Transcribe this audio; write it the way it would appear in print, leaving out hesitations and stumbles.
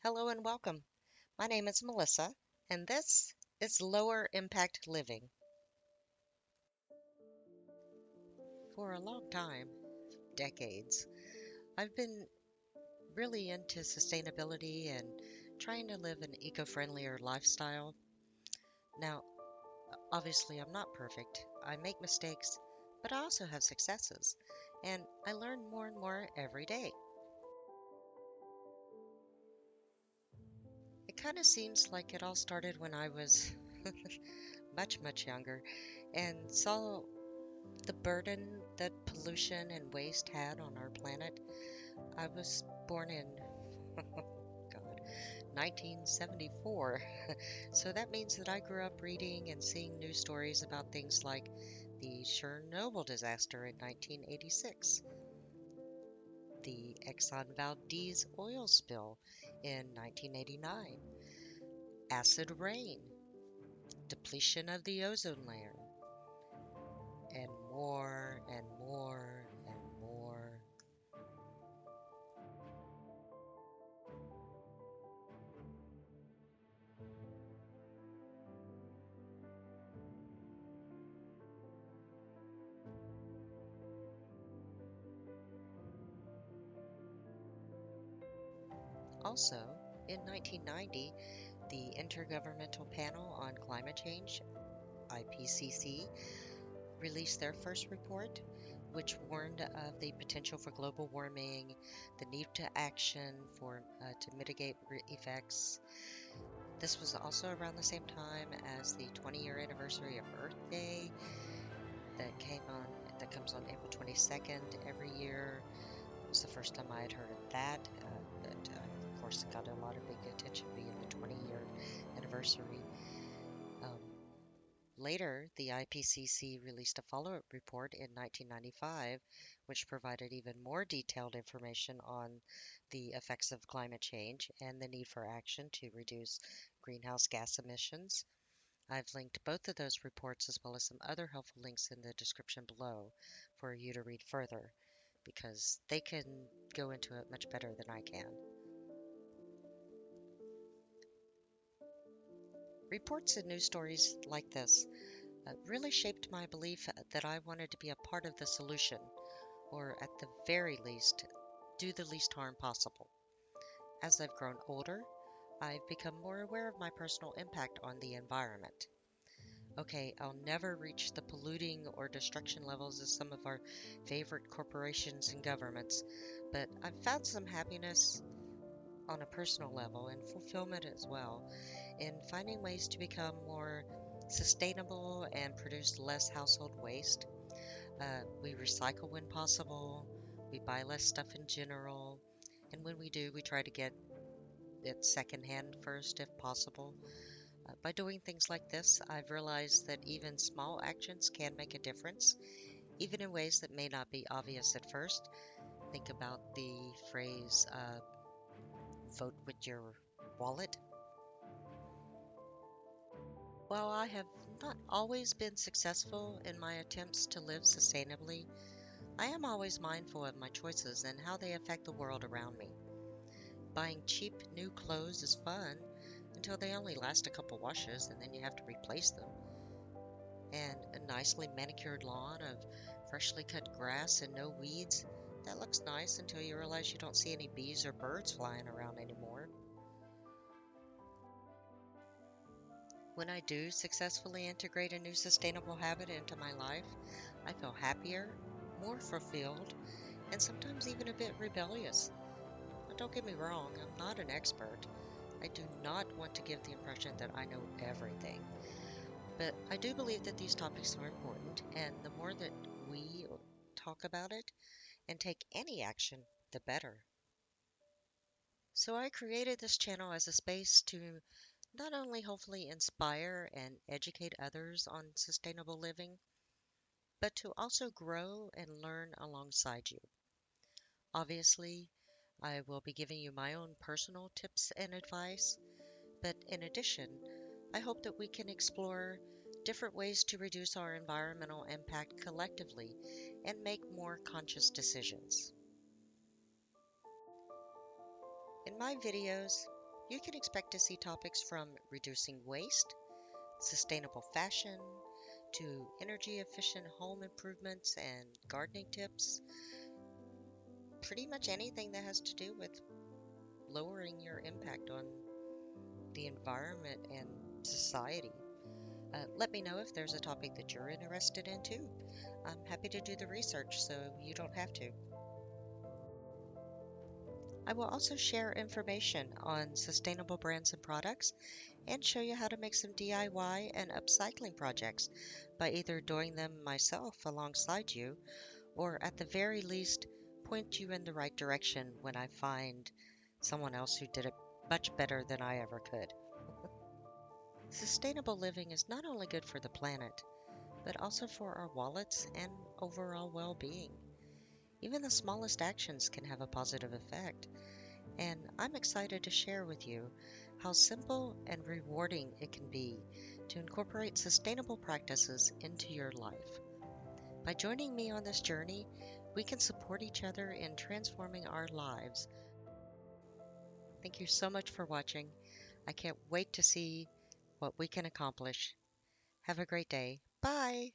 Hello and welcome. My name is Melissa, and this is Lower Impact Living. For a long time, decades, I've been really into sustainability and trying to live an eco-friendlier lifestyle. Now, obviously, I'm not perfect. I make mistakes, but I also have successes, and I learn more and more every day. It kind of seems like it all started when I was much younger and saw the burden that pollution and waste had on our planet. I was born in, God, 1974. So that means that I grew up reading and seeing news stories about things like the Chernobyl disaster in 1986, the Exxon Valdez oil spill in 1989, acid rain, depletion of the ozone layer, and more and more and more. Also, in 1990, the Intergovernmental Panel on Climate Change, IPCC, released their first report, which warned of the potential for global warming, the need to action to mitigate effects. This was also around the same time as the 20-year anniversary of Earth Day that comes on April 22nd every year. It was the first time I had heard of that, but of course it got a lot of big attention being the 20-year anniversary. Um, Later, the IPCC released a follow-up report in 1995, which provided even more detailed information on the effects of climate change and the need for action to reduce greenhouse gas emissions. I've linked both of those reports as well as some other helpful links in the description below for you to read further, because they can go into it much better than I can. Reports and news stories like this really shaped my belief that I wanted to be a part of the solution, or at the very least, do the least harm possible. As I've grown older, I've become more aware of my personal impact on the environment. Okay, I'll never reach the polluting or destruction levels of some of our favorite corporations and governments, but I've found some happiness on a personal level and fulfillment as well in finding ways to become more sustainable and produce less household waste. We recycle when possible, we buy less stuff in general, and when we do, we try to get it secondhand first if possible. By doing things like this, I've realized that even small actions can make a difference, even in ways that may not be obvious at first. Think about the phrase, vote with your wallet. While I have not always been successful in my attempts to live sustainably, I am always mindful of my choices and how they affect the world around me. Buying cheap new clothes is fun until they only last a couple washes and then you have to replace them. And a nicely manicured lawn of freshly cut grass and no weeds, that looks nice until you realize you don't see any bees or birds flying around anymore. When I do successfully integrate a new sustainable habit into my life, I feel happier, more fulfilled, and sometimes even a bit rebellious. Now, don't get me wrong, I'm not an expert. I do not want to give the impression that I know everything. But I do believe that these topics are important, and the more that we talk about it and take any action, the better. So I created this channel as a space to not only hopefully inspire and educate others on sustainable living, but to also grow and learn alongside you. Obviously, I will be giving you my own personal tips and advice, but in addition, I hope that we can explore different ways to reduce our environmental impact collectively and make more conscious decisions. In my videos, You can expect to see topics from reducing waste, sustainable fashion, to energy efficient home improvements and gardening tips. Pretty much anything that has to do with lowering your impact on the environment and society. Let me know if there's a topic that you're interested in too. I'm happy to do the research so you don't have to. I will also share information on sustainable brands and products and show you how to make some DIY and upcycling projects by either doing them myself alongside you or at the very least point you in the right direction when I find someone else who did it much better than I ever could. Sustainable living is not only good for the planet, but also for our wallets and overall well-being. Even the smallest actions can have a positive effect, and I'm excited to share with you how simple and rewarding it can be to incorporate sustainable practices into your life. By joining me on this journey, we can support each other in transforming our lives. Thank you so much for watching. I can't wait to see what we can accomplish. Have a great day. Bye.